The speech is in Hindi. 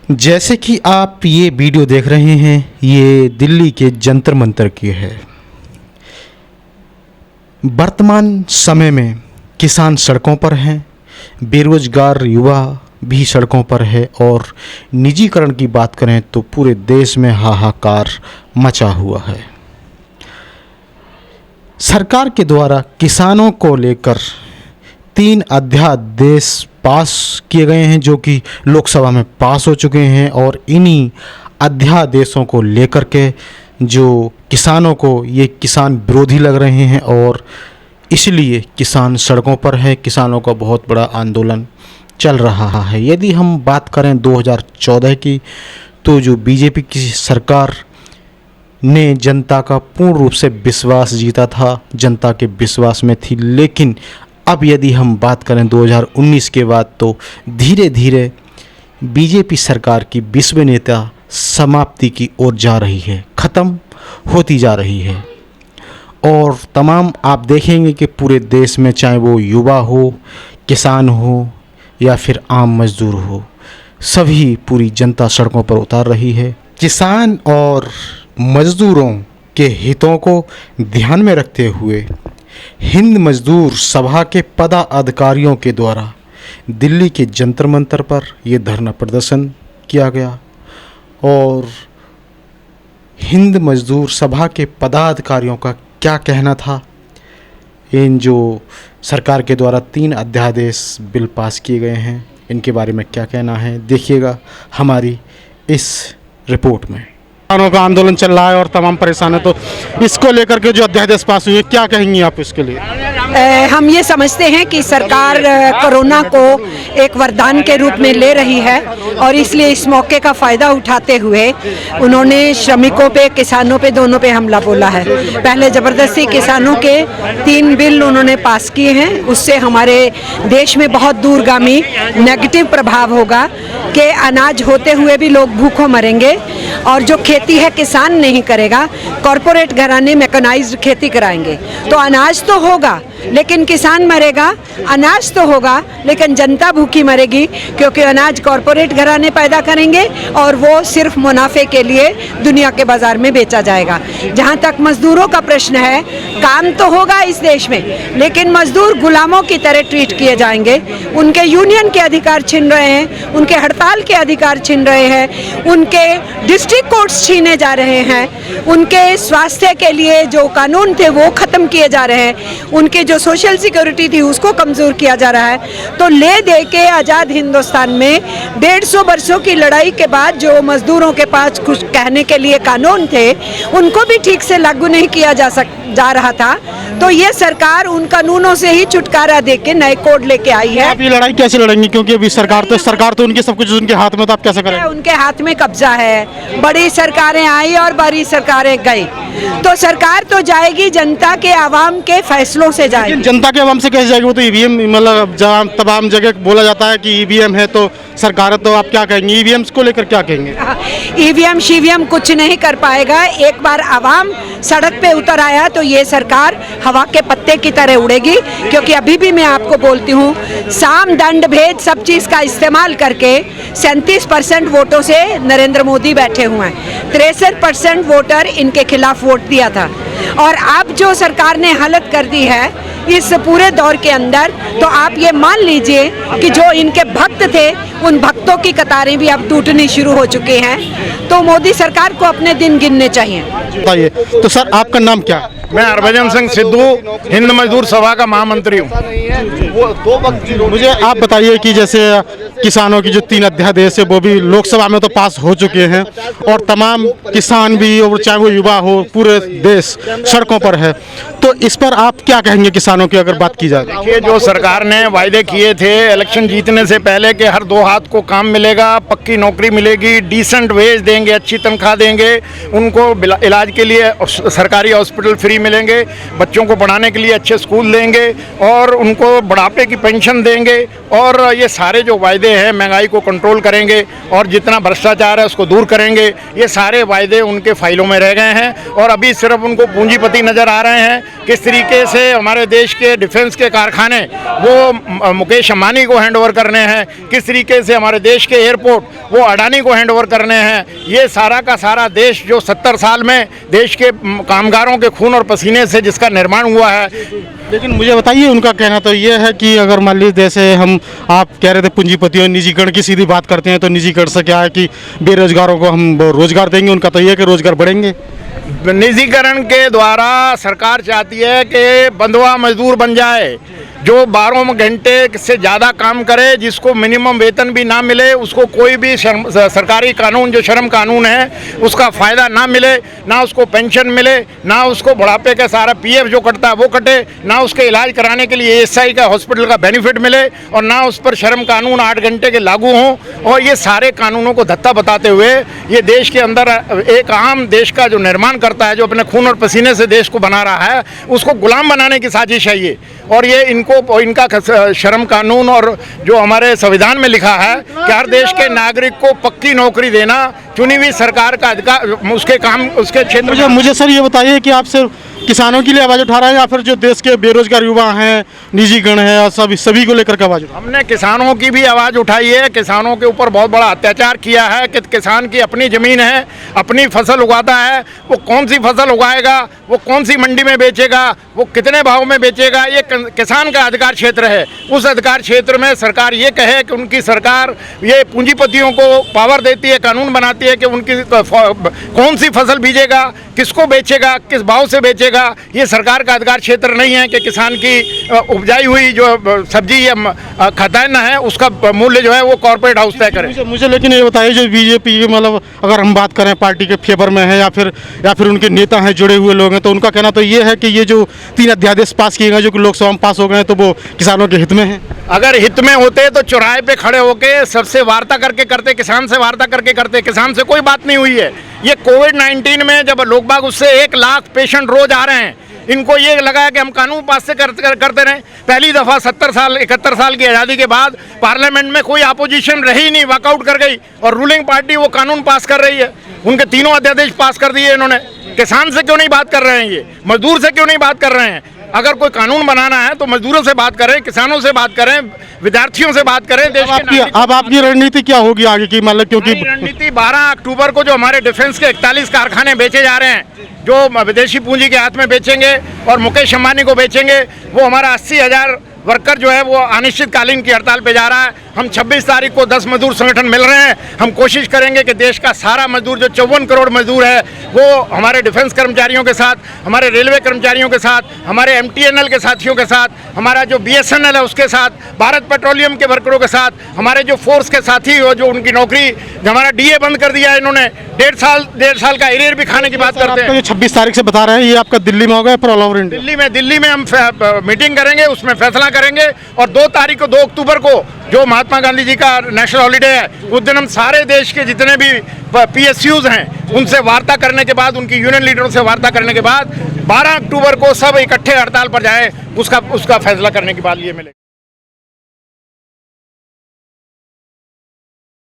जैसे कि आप ये वीडियो देख रहे हैं, ये दिल्ली के जंतर मंतर की है। वर्तमान समय में किसान सड़कों पर हैं, बेरोजगार युवा भी सड़कों पर है और निजीकरण की बात करें तो पूरे देश में हाहाकार मचा हुआ है। सरकार के द्वारा किसानों को लेकर 3 अध्यादेश पास किए गए हैं जो कि लोकसभा में पास हो चुके हैं और इन्हीं अध्यादेशों को लेकर के जो किसानों को ये किसान विरोधी लग रहे हैं और इसलिए किसान सड़कों पर है। किसानों का बहुत बड़ा आंदोलन चल रहा है। यदि हम बात करें 2014 की, तो जो बीजेपी की सरकार ने जनता का पूर्ण रूप से विश्वास जीता था, जनता के विश्वास में थी। लेकिन अब यदि हम बात करें 2019 के बाद, तो धीरे धीरे बीजेपी सरकार की विश्वसनीयता समाप्ति की ओर जा रही है, ख़त्म होती जा रही है। और तमाम आप देखेंगे कि पूरे देश में, चाहे वो युवा हो, किसान हो या फिर आम मजदूर हो, सभी पूरी जनता सड़कों पर उतार रही है। किसान और मजदूरों के हितों को ध्यान में रखते हुए हिंद मजदूर सभा के पदाधिकारियों के द्वारा दिल्ली के जंतर मंतर पर यह धरना प्रदर्शन किया गया और हिंद मजदूर सभा के पदाधिकारियों का क्या कहना था, इन जो सरकार के द्वारा 3 अध्यादेश बिल पास किए गए हैं, इनके बारे में क्या कहना है, देखिएगा हमारी इस रिपोर्ट में। किसानों का आंदोलन चल रहा है और तमाम परेशान है, तो इसको लेकर के जो अध्यादेश पास हुए, क्या कहेंगी आप इसके लिए? हम ये समझते हैं कि सरकार कोरोना को एक वरदान के रूप में ले रही है और इसलिए इस मौके का फ़ायदा उठाते हुए उन्होंने श्रमिकों पे, किसानों पे, दोनों पे हमला बोला है। पहले ज़बरदस्ती किसानों के 3 बिल उन्होंने पास किए हैं, उससे हमारे देश में बहुत दूरगामी नेगेटिव प्रभाव होगा कि अनाज होते हुए भी लोग भूखों मरेंगे और जो खेती है किसान नहीं करेगा, कॉरपोरेट घराने मैकेनाइज्ड खेती कराएंगे। तो अनाज तो होगा लेकिन किसान मरेगा, अनाज तो होगा लेकिन जनता भूखी मरेगी, क्योंकि अनाज कॉरपोरेट घराने पैदा करेंगे और वो सिर्फ मुनाफे के लिए दुनिया के बाज़ार में बेचा जाएगा। जहाँ तक मजदूरों का प्रश्न है, काम तो होगा इस देश में लेकिन मजदूर गुलामों की तरह ट्रीट किए जाएंगे। उनके यूनियन के अधिकार छिन रहे हैं, उनके हड़ताल के अधिकार छिन रहे हैं, उनके डिस्ट्रिक्ट कोर्ट्स छीने जा रहे हैं, उनके स्वास्थ्य के लिए जो कानून थे वो ख़त्म किए जा रहे हैं, उनके जो सोशल सिक्योरिटी थी उसको कमज़ोर किया जा रहा है। तो ले दे के आज़ाद हिंदुस्तान में 150 वर्षों की लड़ाई के बाद जो मजदूरों के पास कुछ कहने के लिए कानून थे, उनको भी ठीक से लागू नहीं किया जा रहा था। तो ये सरकार उन कानूनों से ही छुटकारा दे के नए कोड लेके आई है। आप ये लड़ाई कैसे लड़ेंगी, क्योंकि अभी सरकार तो उनके सब कुछ उनके हाथ में, तो आप कैसे करेंगे? उनके हाथ में कब्जा है। बड़ी सरकारें आई और बड़ी सरकारें गई, तो सरकार तो जाएगी जनता के, आवाम के फैसलों से जाएगी। जनता के आवाम से कैसे जाएगी? वो तो ईवीएम, मतलब जहाँ तमाम जगह बोला जाता है कि ईवीएम है तो सरकार, तो आप क्या कहेंगे? ईवीएम को लेकर क्या कहेंगे? ईवीएम शीवीएम कुछ नहीं कर पाएगा। एक बार आवाम सड़क पे उतर आया तो ये सरकार हवा के पत्ते की तरह उड़ेगी, क्योंकि अभी भी मैं आपको बोलती हूँ, साम दंड भेद सब चीज़ का इस्तेमाल करके 37% वोटों से नरेंद्र मोदी बैठे हुए हैं। 63% वोटर इनके खिलाफ वोट दिया था और अब जो सरकार ने हालत कर दी है इस पूरे दौर के अंदर, तो आप ये मान लीजिए कि जो इनके भक्त थे उन भक्तों की कतारें भी अब टूटनी शुरू हो चुकी हैं। तो मोदी सरकार को अपने दिन गिनने चाहिए। बताइए तो सर, आपका नाम क्या है? मैं हरभजन सिंह सिद्धू, हिंद मजदूर सभा का महामंत्री हूँ। मुझे आप बताइए कि जैसे किसानों की जो 3 अध्यादेश है वो भी लोकसभा में तो पास हो चुके हैं और तमाम किसान भी, और चाहे वो युवा हो, पूरे देश सड़कों पर है, तो इस पर आप क्या कहेंगे किसानों की अगर बात की जाए? देखिए, जो सरकार ने वायदे किए थे इलेक्शन जीतने से पहले कि हर 2 हाथ को काम मिलेगा, पक्की नौकरी मिलेगी, डिसेंट वेज देंगे, अच्छी तनख्वाह देंगे, उनको इलाज के लिए सरकारी हॉस्पिटल फ्री मिलेंगे, बच्चों को पढ़ाने के लिए अच्छे स्कूल देंगे और उनको बुढ़ापे की पेंशन देंगे, और ये सारे जो वायदे हैं महंगाई को कंट्रोल करेंगे और जितना भ्रष्टाचार है उसको दूर करेंगे। ये सारे वायदे उनके फाइलों में रह गए हैं और अभी सिर्फ उनको पूंजीपति नज़र आ रहे हैं किस तरीके से हमारे देश के डिफेंस के कारखाने वो मुकेश अंबानी को हैंड ओवर करने हैं, किस तरीके से हमारे देश के एयरपोर्ट वो अडानी को हैंड ओवर करने हैं। ये सारा का सारा देश जो 70 साल में देश के कामगारों के खून और पसीने से जिसका निर्माण हुआ है। लेकिन मुझे बताइए, उनका कहना तो ये है कि अगर मान लीजिए जैसे आप कह रहे थे पूंजीपतियों निजीकरण की सीधी बात करते हैं, तो निजीकरण से क्या है कि बेरोजगारों को हम रोजगार देंगे, उनका तो ये है कि रोजगार बढ़ेंगे। निजीकरण के द्वारा सरकार चाहती है कि बंधुआ मजदूर बन जाए, जो 12 घंटे से ज़्यादा काम करे, जिसको मिनिमम वेतन भी ना मिले, उसको कोई भी सरकारी कानून जो श्रम कानून है उसका फ़ायदा ना मिले, ना उसको पेंशन मिले, ना उसको बुढ़ापे का सारा पीएफ जो कटता है वो कटे, ना उसके इलाज कराने के लिए ईएसआई का हॉस्पिटल का बेनिफिट मिले, और ना उस पर श्रम कानून 8 घंटे के लागू हों। और ये सारे कानूनों को धत्ता बताते हुए ये देश के अंदर एक आम देश का जो निर्माण करता है, जो अपने खून और पसीने से देश को बना रहा है, उसको गुलाम बनाने की साजिश है ये। और ये इनका श्रम कानून और जो हमारे संविधान में लिखा है कि हर देश के नागरिक को पक्की नौकरी देना चुनी हुई सरकार का अधिकार, उसके काम उसके क्षेत्र। मुझे सर ये बताइए कि आप सिर्फ किसानों के लिए आवाज़ उठा रहे हैं या फिर जो देश के बेरोजगार युवा हैं, निजीकरण है और सभी को लेकर के आवाज़ उठा? हमने किसानों की भी आवाज़ उठाई है। किसानों के ऊपर बहुत बड़ा अत्याचार किया है कि किसान की अपनी ज़मीन है, अपनी फसल उगाता है, वो कौन सी फसल उगाएगा, वो कौन सी मंडी में बेचेगा, वो कितने भाव में बेचेगा, ये किसान का अधिकार क्षेत्र है। उस अधिकार क्षेत्र में सरकार ये कहे कि उनकी सरकार ये पूंजीपतियों को पावर देती है, कानून बनाती है कि उनकी कौन सी फसल बीजेगा, किसको बेचेगा, किस भाव से बेचेगा, ये सरकार का अधिकार क्षेत्र नहीं है कि किसान की उपजाई हुई जो सब्जी या खाद्यान्न है उसका मूल्य जो है वो कॉर्पोरेट हाउस तय करे। मुझे लेकिन ये बताइए, जो बीजेपी मतलब अगर हम बात करें पार्टी के फेवर में है या फिर उनके नेता हैं, जुड़े हुए लोग हैं, तो उनका कहना तो ये है कि ये जो 3 अध्यादेश पास किए गए जो कि लोकसभा में पास हो गए हैं, तो वो किसानों के हित में है। अगर हित में होते तो चौराहे पे खड़े होके सबसे वार्ता करके करते, किसान से वार्ता करके करते। किसान से कोई बात नहीं हुई है। ये कोविड-19 में जब लोग बाग उससे 1 लाख पेशेंट रोज आ रहे हैं, इनको ये लगा है कि हम कानून पास से करते रहें। पहली दफ़ा 71 साल की आज़ादी के बाद पार्लियामेंट में कोई अपोजिशन रही नहीं, वॉकआउट कर गई, और रूलिंग पार्टी वो कानून पास कर रही है। उनके 3 अध्यादेश पास कर दिए इन्होंने। किसान से क्यों नहीं बात कर रहे हैं, ये मजदूर से क्यों नहीं बात कर रहे हैं? अगर कोई कानून बनाना है तो मजदूरों से बात करें, किसानों से बात करें, विद्यार्थियों से बात करें। देश की अब आपकी रणनीति क्या होगी आगे की? मतलब क्योंकि रणनीति 12 अक्टूबर को जो हमारे डिफेंस के 41 कारखाने बेचे जा रहे हैं, जो विदेशी पूंजी के हाथ में बेचेंगे और मुकेश अंबानी को बेचेंगे, वो हमारा 80,000 वर्कर जो है वो अनिश्चितकालीन की हड़ताल पे जा रहा है। हम 26 तारीख को 10 मजदूर संगठन मिल रहे हैं। हम कोशिश करेंगे कि देश का सारा मजदूर जो 54 करोड़ मजदूर है वो हमारे डिफेंस कर्मचारियों के साथ, हमारे रेलवे कर्मचारियों के साथ, हमारे MTNL के साथियों के साथ, हमारा जो BSNL है उसके साथ, भारत पेट्रोलियम के वर्करों के साथ, हमारे जो फोर्स के साथी हो जो उनकी नौकरी, हमारा DA बंद कर दिया है इन्होंने, 1.5 साल का एरियर भी खाने की बात करते हैं। 26 तारीख से बता रहे हैं, ये आपका दिल्ली में होगा ऑल ओवर इंडिया? दिल्ली में हम मीटिंग करेंगे, उसमें फैसला करेंगे। और 2 तारीख को 2 अक्टूबर को जो महात्मा गांधी जी का नेशनल हॉलीडे है, उस दिन हम सारे देश के जितने भी PSUs हैं उनसे वार्ता करने के बाद, उनकी यूनियन लीडरों से वार्ता करने के बाद 12 अक्टूबर को सब इकट्ठे हड़ताल पर जाए, उसका फैसला करने की बात ये मिलेगा।